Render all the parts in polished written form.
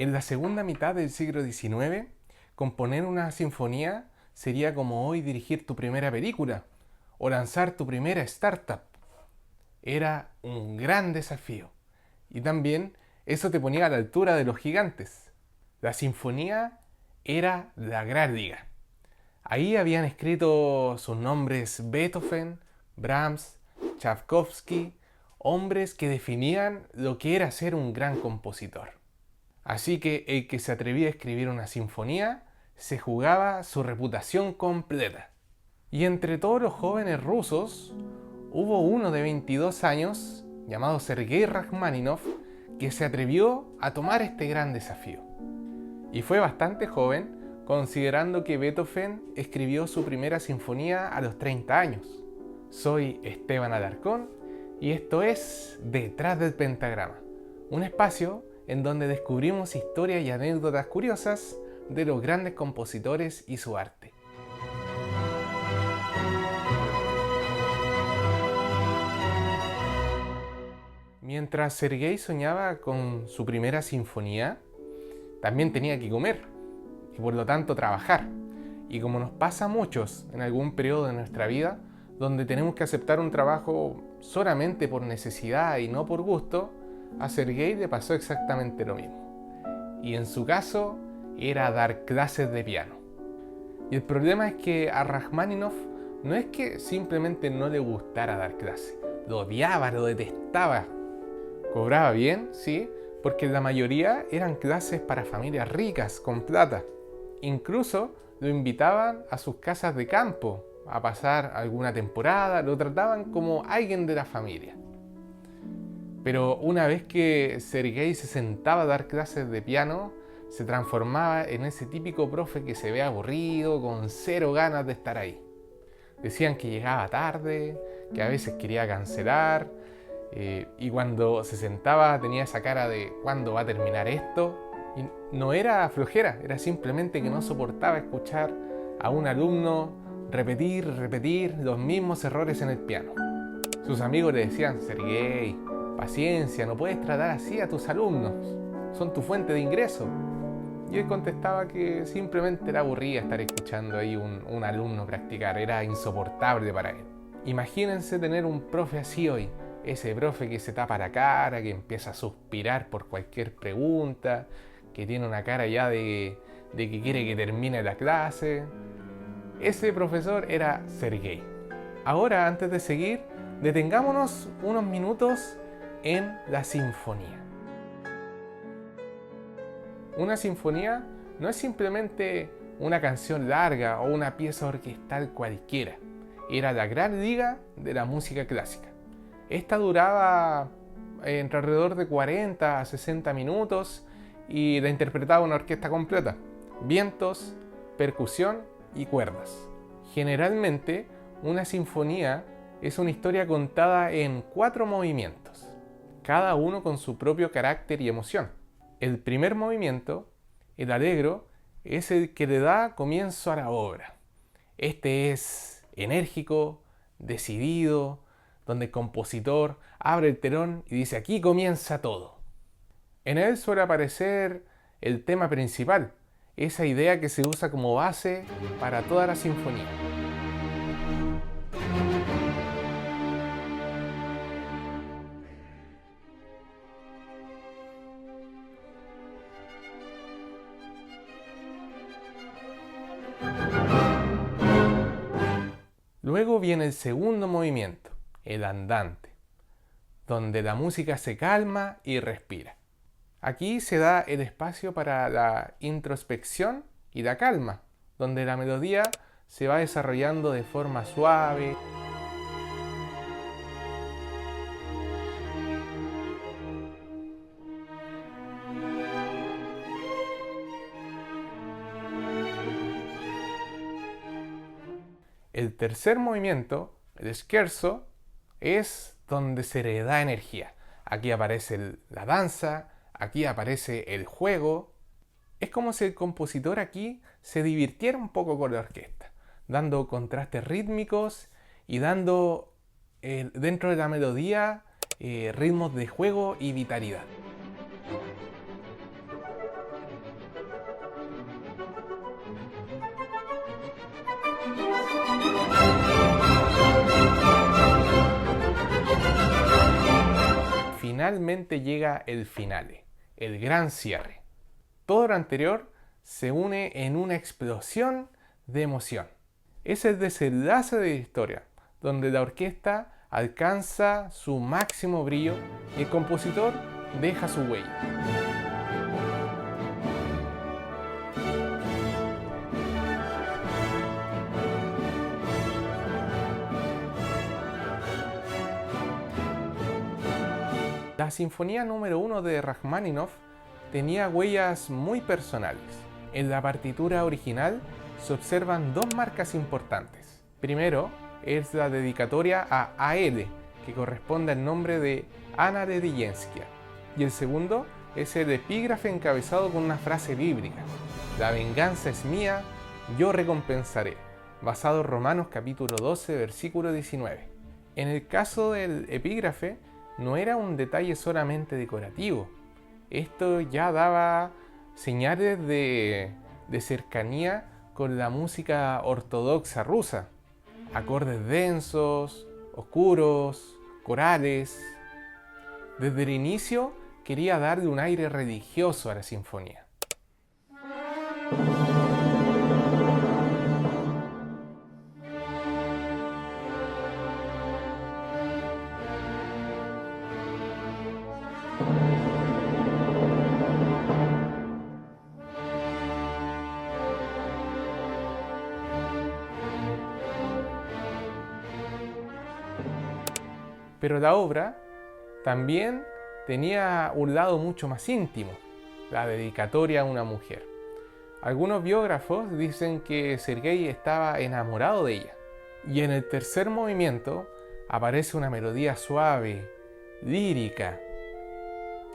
En la segunda mitad del siglo XIX, componer una sinfonía sería como hoy dirigir tu primera película o lanzar tu primera startup. Era un gran desafío. Y también eso te ponía a la altura de los gigantes. La sinfonía era la gran liga. Ahí habían escrito sus nombres Beethoven, Brahms, Tchaikovsky, hombres que definían lo que era ser un gran compositor. Así que el que se atrevía a escribir una sinfonía se jugaba su reputación completa. Y entre todos los jóvenes rusos, hubo uno de 22 años, llamado Sergei Rachmaninoff, que se atrevió a tomar este gran desafío. Y fue bastante joven, considerando que Beethoven escribió su primera sinfonía a los 30 años. Soy Esteban Alarcón y esto es Detrás del Pentagrama, un espacio en donde descubrimos historias y anécdotas curiosas de los grandes compositores y su arte. Mientras Sergei soñaba con su primera sinfonía, también tenía que comer y por lo tanto trabajar. Y como nos pasa a muchos en algún periodo de nuestra vida, donde tenemos que aceptar un trabajo solamente por necesidad y no por gusto, a Sergei le pasó exactamente lo mismo. Y en su caso era dar clases de piano. Y el problema es que a Rachmaninoff no es que simplemente no le gustara dar clases, lo odiaba, lo detestaba. Cobraba bien, sí, porque la mayoría eran clases para familias ricas, con plata. Incluso lo invitaban a sus casas de campo a pasar alguna temporada, lo trataban como alguien de la familia. Pero una vez que Sergei se sentaba a dar clases de piano, se transformaba en ese típico profe que se ve aburrido, con cero ganas de estar ahí. Decían que llegaba tarde, que a veces quería cancelar, y cuando se sentaba tenía esa cara de ¿cuándo va a terminar esto? Y no era flojera, era simplemente que no soportaba escuchar a un alumno repetir los mismos errores en el piano. Sus amigos le decían: Sergei, paciencia, no puedes tratar así a tus alumnos, son tu fuente de ingreso. Y él contestaba que simplemente era aburrida estar escuchando ahí un alumno practicar, era insoportable para él. Imagínense tener un profe así hoy, ese profe que se tapa la cara, que empieza a suspirar por cualquier pregunta, que tiene una cara ya de que quiere que termine la clase. Ese profesor era Sergei. Ahora, antes de seguir, detengámonos unos minutos en la sinfonía. Una sinfonía no es simplemente una canción larga o una pieza orquestal cualquiera. Era la gran liga de la música clásica. Esta duraba entre alrededor de 40 a 60 minutos y la interpretaba una orquesta completa. Vientos, percusión y cuerdas. Generalmente, una sinfonía es una historia contada en 4 movimientos, cada uno con su propio carácter y emoción. El primer movimiento, el allegro, es el que le da comienzo a la obra. Este es enérgico, decidido, donde el compositor abre el telón y dice: aquí comienza todo. En él suele aparecer el tema principal, esa idea que se usa como base para toda la sinfonía. Luego viene el segundo movimiento, el andante, donde la música se calma y respira. Aquí se da el espacio para la introspección y la calma, donde la melodía se va desarrollando de forma suave. El tercer movimiento, el scherzo, es donde se le da energía. Aquí aparece la danza, aquí aparece el juego. Es como si el compositor aquí se divirtiera un poco con la orquesta, dando contrastes rítmicos y dando dentro de la melodía ritmos de juego y vitalidad. finalmente llega el finale, el gran cierre. Todo lo anterior se une en una explosión de emoción. Es el desenlace de la historia, donde la orquesta alcanza su máximo brillo y el compositor deja su huella. La Sinfonía número 1 de Rajmáninov tenía huellas muy personales. En la partitura original se observan dos marcas importantes. Primero es la dedicatoria a Aede, que corresponde al nombre de Ana Ledyienskia. Y el segundo es el epígrafe encabezado con una frase bíblica: "La venganza es mía, yo recompensaré", basado en Romanos capítulo 12, versículo 19. En el caso del epígrafe, no era un detalle solamente decorativo. Esto ya daba señales de cercanía con la música ortodoxa rusa. Acordes densos, oscuros, corales. Desde el inicio quería darle un aire religioso a la sinfonía. Pero la obra también tenía un lado mucho más íntimo, la dedicatoria a una mujer. Algunos biógrafos dicen que Sergei estaba enamorado de ella. Y en el tercer movimiento aparece una melodía suave, lírica,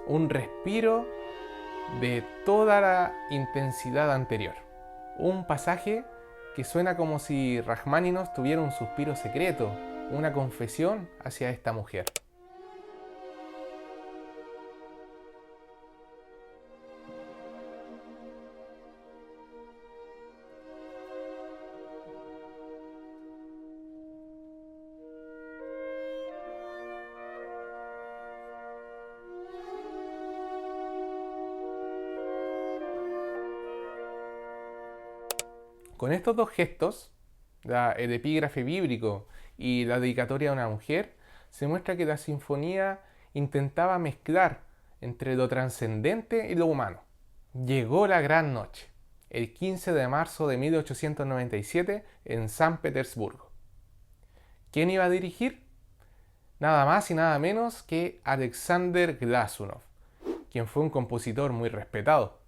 un respiro de toda la intensidad anterior. Un pasaje que suena como si Rajmáninov tuviera un suspiro secreto, una confesión hacia esta mujer. Con estos dos gestos, el epígrafe bíblico y la dedicatoria a una mujer, se muestra que la sinfonía intentaba mezclar entre lo trascendente y lo humano. Llegó la gran noche, el 15 de marzo de 1897 en San Petersburgo. ¿Quién iba a dirigir? Nada más y nada menos que Alexander Glazunov, quien fue un compositor muy respetado,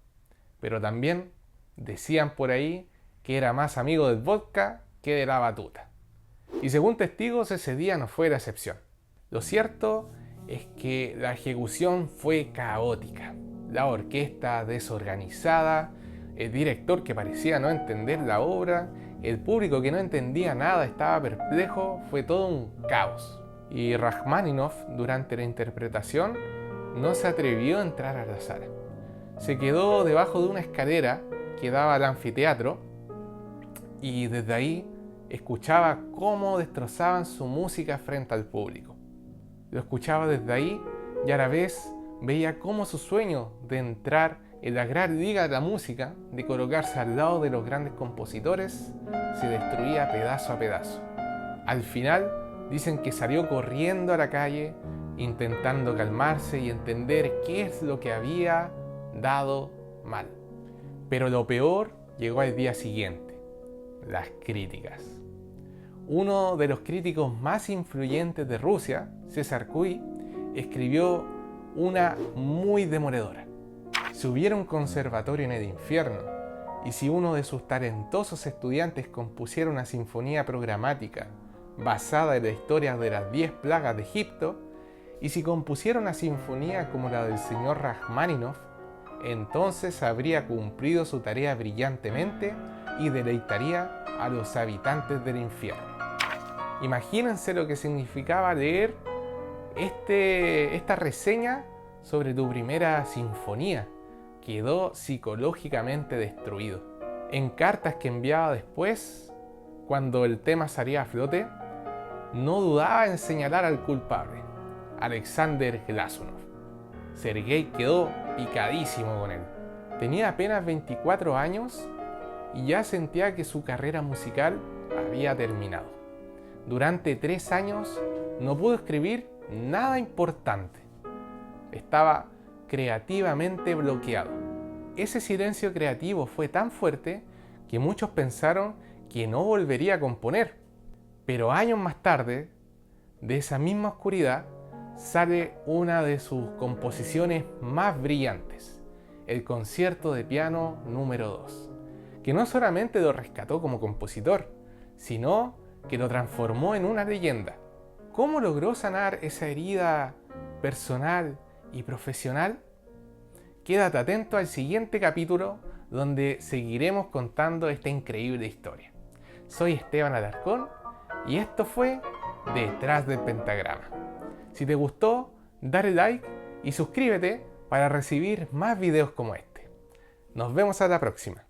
pero también decían por ahí que era más amigo del vodka que de la batuta. Y según testigos, ese día no fue la excepción. Lo cierto es que la ejecución fue caótica, la orquesta desorganizada, el director que parecía no entender la obra, el público que no entendía nada, estaba perplejo, fue todo un caos. Y Rajmáninov, durante la interpretación, no se atrevió a entrar a la sala. Se quedó debajo de una escalera que daba al anfiteatro y desde ahí escuchaba cómo destrozaban su música frente al público. Lo escuchaba desde ahí y a la vez veía cómo su sueño de entrar en la gran liga de la música, de colocarse al lado de los grandes compositores, se destruía pedazo a pedazo. Al final dicen que salió corriendo a la calle intentando calmarse y entender qué es lo que había dado mal. Pero lo peor llegó al día siguiente: las críticas. Uno de los críticos más influyentes de Rusia, César Cui, escribió una muy demoledora. Si hubiera un conservatorio en el infierno, y si uno de sus talentosos estudiantes compusiera una sinfonía programática basada en la historia de las 10 plagas de Egipto, y si compusiera una sinfonía como la del señor Rajmáninov, entonces habría cumplido su tarea brillantemente y deleitaría a los habitantes del infierno. Imagínense lo que significaba leer esta reseña sobre tu primera sinfonía. Quedó psicológicamente destruido. En cartas que enviaba después, cuando el tema salía a flote, no dudaba en señalar al culpable, Alexander Glazunov. Sergei quedó picadísimo con él. Tenía apenas 24 años y ya sentía que su carrera musical había terminado. Durante 3 años no pudo escribir nada importante. Estaba creativamente bloqueado. Ese silencio creativo fue tan fuerte que muchos pensaron que no volvería a componer. Pero años más tarde, de esa misma oscuridad, sale una de sus composiciones más brillantes, el Concierto de Piano número 2, que no solamente lo rescató como compositor, sino que lo transformó en una leyenda. ¿Cómo logró sanar esa herida personal y profesional? Quédate atento al siguiente capítulo donde seguiremos contando esta increíble historia. Soy Esteban Alarcón y esto fue Detrás del Pentagrama. Si te gustó, dale like y suscríbete para recibir más videos como este. Nos vemos a la próxima.